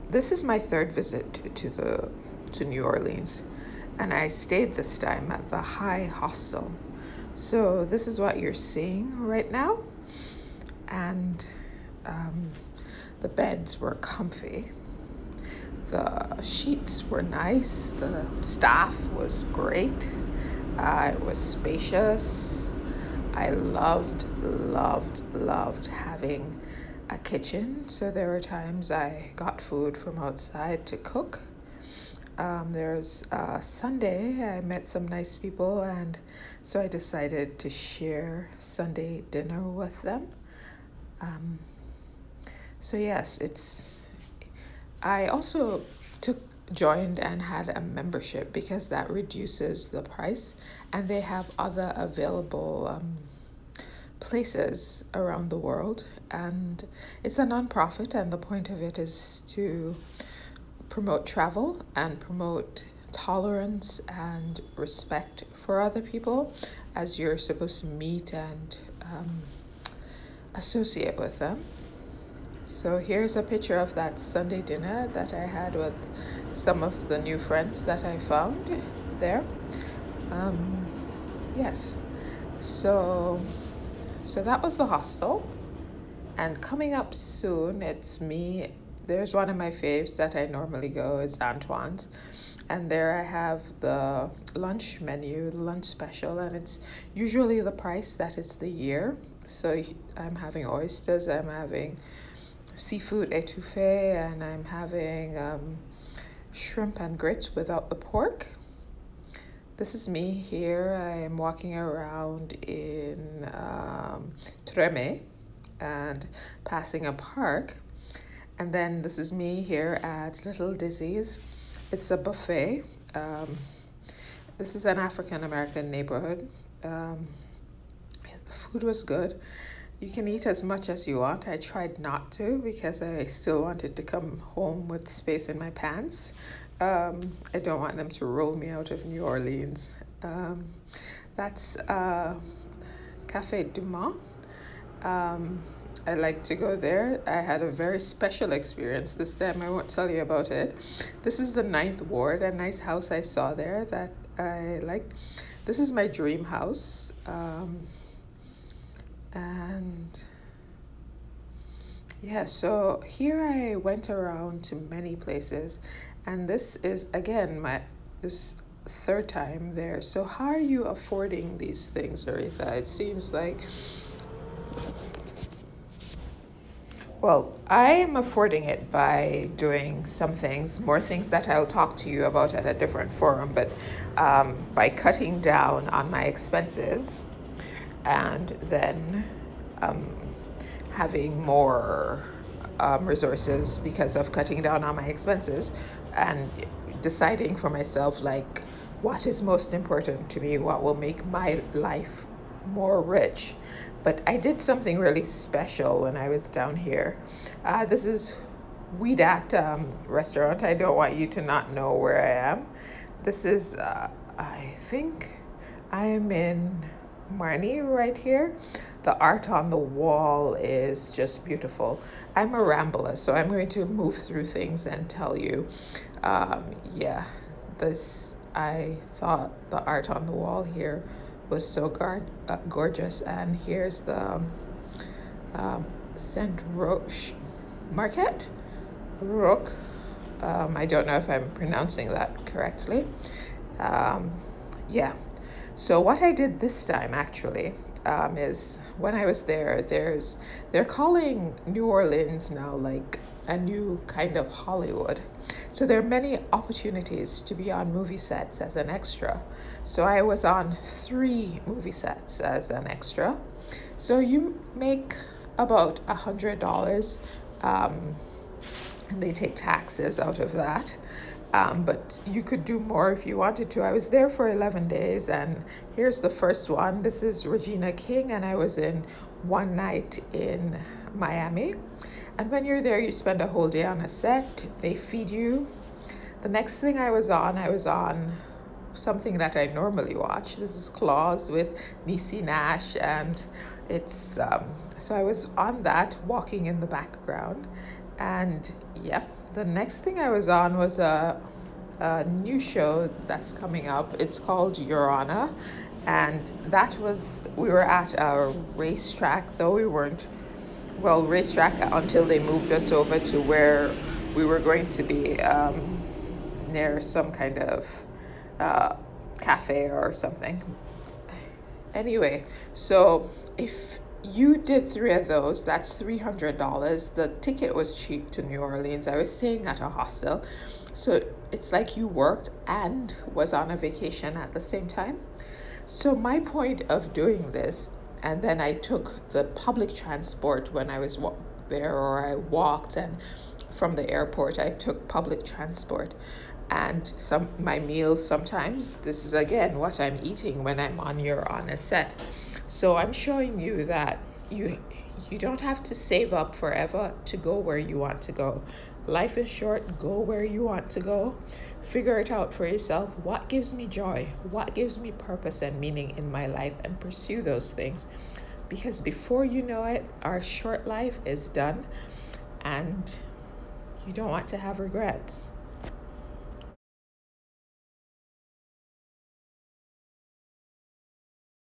This is my third visit to New Orleans, and I stayed this time at the High Hostel. So this is what you're seeing right now, and um, the beds were comfy. The sheets were nice. The staff was great. It was spacious. I loved having a kitchen. So there were times I got food from outside to cook. There's Sunday, I met some nice people, and so I decided to share Sunday dinner with them. Um, so yes, I also joined and had a membership because that reduces the price, and they have other available places around the world, and it's a nonprofit, and the point of it is to promote travel and promote tolerance and respect for other people as you're supposed to meet and associate with them. So here's a picture of that Sunday dinner that I had with some of the new friends that I found there. Um, yes, so that was the hostel. And coming up soon, it's me. There's one of my faves that I normally go is Antoine's. And there I have the lunch menu, the lunch special, and it's usually the price that it's the year. So I'm having oysters, I'm having seafood etouffee, and I'm having shrimp and grits without the pork. This is me here. I am walking around in Treme and passing a park. And then this is me here at Little Dizzy's. It's a buffet. This is an African American neighborhood. The food was good. You can eat as much as you want. I tried not to because I still wanted to come home with space in my pants. I don't want them to roll me out of New Orleans. That's Cafe Du Mont. I like to go there. I had a very special experience this time. I won't tell you about it. This is the Ninth Ward, a nice house I saw there that I liked. This is my dream house. And yeah, so here I went around to many places, and this is again this third time there. So how are you affording these things, Aretha? It seems like, well, I am affording it by doing some things, more things that I'll talk to you about at a different forum, but by cutting down on my expenses and then having more resources because of cutting down on my expenses and deciding for myself, like, what is most important to me, what will make my life more rich. But I did something really special when I was down here. This is Weedat restaurant. I don't want you to not know where I am. This is, I think I am in Marnie right here. The art on the wall is just beautiful. I'm a rambler, so I'm going to move through things and tell you. I thought the art on the wall here was so gorgeous. And here's the Saint Roch Market. Roch. I don't know if I'm pronouncing that correctly. Yeah. So what I did this time actually is when I was there, they're calling New Orleans now like a new kind of Hollywood. So there are many opportunities to be on movie sets as an extra. So I was on 3 movie sets as an extra. So you make about $100, and they take taxes out of that. But you could do more if you wanted to. I was there for 11 days, and here's the first one. This is Regina King, and I was in one night in Miami. And when you're there, you spend a whole day on a set. They feed you. The next thing I was on something that I normally watch. This is Claws with Niecy Nash, and it's so I was on that, walking in the background. And Yep. The next thing I was on was a new show that's coming up. It's called Your Honor. And that was, we were at a racetrack, though we weren't, well, racetrack until they moved us over to where we were going to be near some kind of uh, cafe or something. Anyway, so if you did three of those, that's $300. The ticket was cheap to New Orleans. I was staying at a hostel. So it's like you worked and was on a vacation at the same time. So my point of doing this, and then I took the public transport when I was there, or I walked, and from the airport I took public transport. And some my meals, sometimes this is again what I'm eating when I'm on Your Honor set. So I'm showing you that you don't have to save up forever to go where you want to go. Life is short. Go where you want to go. Figure it out for yourself. What gives me joy? What gives me purpose and meaning in my life? And pursue those things. Because before you know it, our short life is done. And you don't want to have regrets.